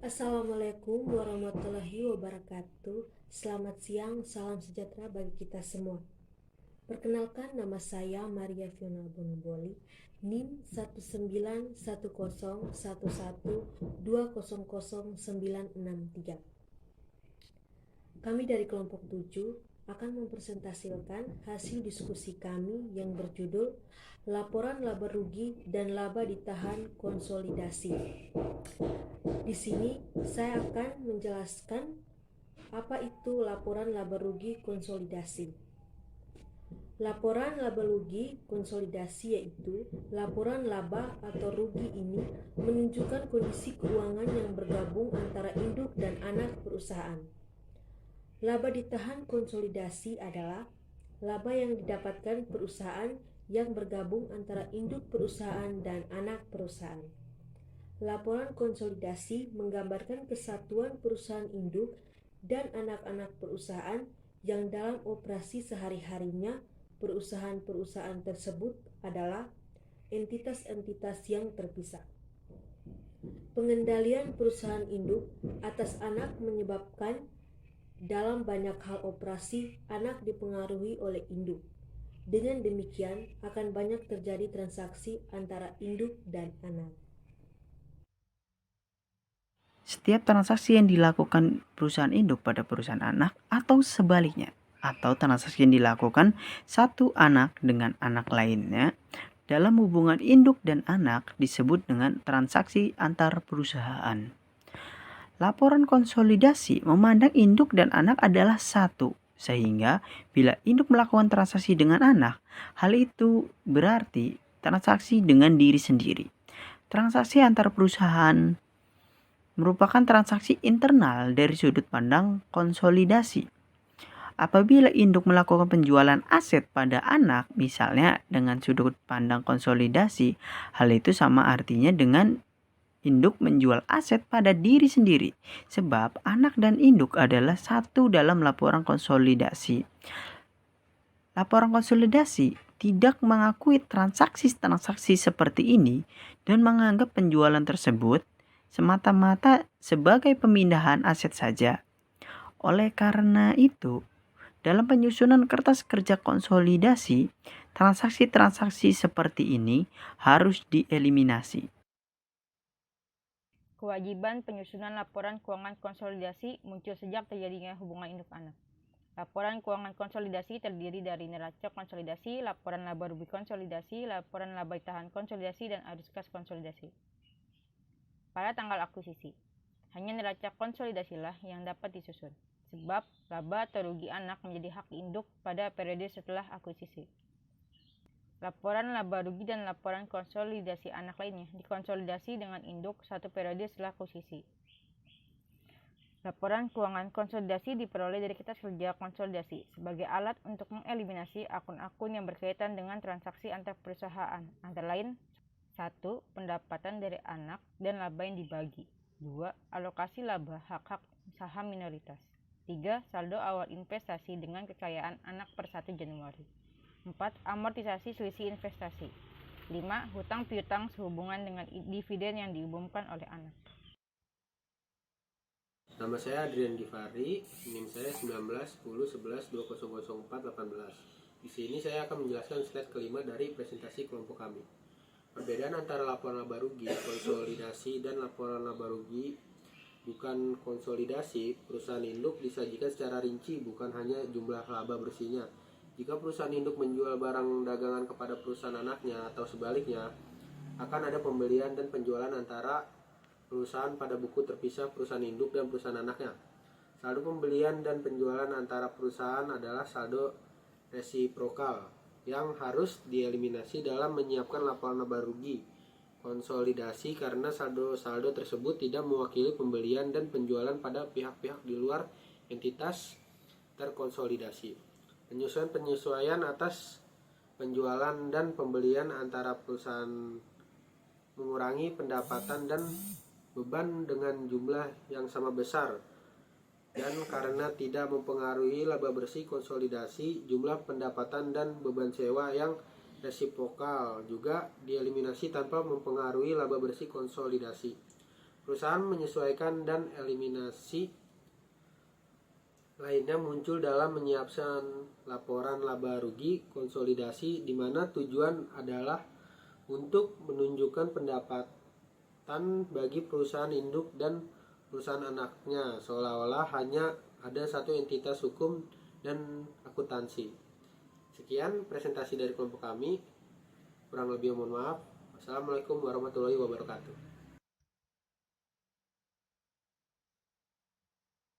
Assalamualaikum warahmatullahi wabarakatuh. Selamat siang, salam sejahtera bagi kita semua. Perkenalkan, nama saya Maria Fiona Bonumboli, NIM 1911111200963. Kami dari kelompok 7 akan mempresentasikan hasil diskusi kami yang berjudul Laporan Laba Rugi dan Laba Ditahan Konsolidasi. Di sini saya akan menjelaskan apa itu laporan laba rugi konsolidasi. Laporan laba rugi konsolidasi yaitu laporan laba atau rugi ini menunjukkan kondisi keuangan yang bergabung antara induk dan anak perusahaan. Laba ditahan konsolidasi adalah laba yang didapatkan perusahaan yang bergabung antara induk perusahaan dan anak perusahaan. Laporan konsolidasi menggambarkan kesatuan perusahaan induk dan anak-anak perusahaan yang dalam operasi sehari-harinya perusahaan-perusahaan tersebut adalah entitas-entitas yang terpisah. Pengendalian perusahaan induk atas anak menyebabkan dalam banyak hal operasi anak dipengaruhi oleh induk. Dengan demikian akan banyak terjadi transaksi antara induk dan anak. Setiap transaksi yang dilakukan perusahaan induk pada perusahaan anak atau sebaliknya, atau transaksi yang dilakukan satu anak dengan anak lainnya dalam hubungan induk dan anak disebut dengan transaksi antar perusahaan. Laporan konsolidasi memandang induk dan anak adalah satu, sehingga bila induk melakukan transaksi dengan anak, hal itu berarti transaksi dengan diri sendiri. Transaksi antar perusahaan merupakan transaksi internal dari sudut pandang konsolidasi. Apabila induk melakukan penjualan aset pada anak, misalnya dengan sudut pandang konsolidasi, hal itu sama artinya dengan induk menjual aset pada diri sendiri, sebab anak dan induk adalah satu dalam laporan konsolidasi. Laporan konsolidasi tidak mengakui transaksi-transaksi seperti ini dan menganggap penjualan tersebut semata-mata sebagai pemindahan aset saja. Oleh karena itu, dalam penyusunan kertas kerja konsolidasi, transaksi-transaksi seperti ini harus dieliminasi. Kewajiban penyusunan laporan keuangan konsolidasi muncul sejak terjadinya hubungan induk anak. Laporan keuangan konsolidasi terdiri dari neraca konsolidasi, laporan laba rugi konsolidasi, laporan laba ditahan konsolidasi, dan arus kas konsolidasi. Pada tanggal akuisisi, hanya neraca konsolidasilah yang dapat disusun, sebab laba atau rugi anak menjadi hak induk pada periode setelah akuisisi. Laporan laba rugi dan laporan konsolidasi anak lainnya dikonsolidasi dengan induk satu periode setelah akuisisi. Laporan keuangan konsolidasi diperoleh dari kertas kerja konsolidasi sebagai alat untuk mengeliminasi akun-akun yang berkaitan dengan transaksi antar perusahaan, antara lain 1. Pendapatan dari anak dan laba yang dibagi. 2. Alokasi laba hak-hak saham minoritas. 3. Saldo awal investasi dengan kekayaan anak per 1 Januari. 4. Amortisasi selisih investasi. 5. Hutang piutang sehubungan dengan dividen yang diumumkan oleh anak. Nama saya Adrian Givari, NIM saya 191011200418. Di sini saya akan menjelaskan slide kelima dari presentasi kelompok kami. Perbedaan antara laporan laba rugi konsolidasi dan laporan laba rugi bukan konsolidasi, perusahaan induk disajikan secara rinci, bukan hanya jumlah laba bersihnya. Jika perusahaan induk menjual barang dagangan kepada perusahaan anaknya atau sebaliknya, akan ada pembelian dan penjualan antara perusahaan pada buku terpisah perusahaan induk dan perusahaan anaknya. Saldo pembelian dan penjualan antara perusahaan adalah saldo resiprokal yang harus dieliminasi dalam menyiapkan laporan laba rugi konsolidasi karena saldo-saldo tersebut tidak mewakili pembelian dan penjualan pada pihak-pihak di luar entitas terkonsolidasi. Penyesuaian atas penjualan dan pembelian antara perusahaan mengurangi pendapatan dan beban dengan jumlah yang sama besar, dan karena tidak mempengaruhi laba bersih konsolidasi, jumlah pendapatan dan beban sewa yang resiprokal juga dieliminasi tanpa mempengaruhi laba bersih konsolidasi. Perusahaan menyesuaikan dan eliminasi lainnya muncul dalam menyiapkan laporan laba rugi konsolidasi, di mana tujuan adalah untuk menunjukkan pendapatan bagi perusahaan induk dan perusahaan anaknya, seolah-olah hanya ada satu entitas hukum dan akuntansi. Sekian presentasi dari kelompok kami. Kurang lebih mohon maaf. Assalamualaikum warahmatullahi wabarakatuh.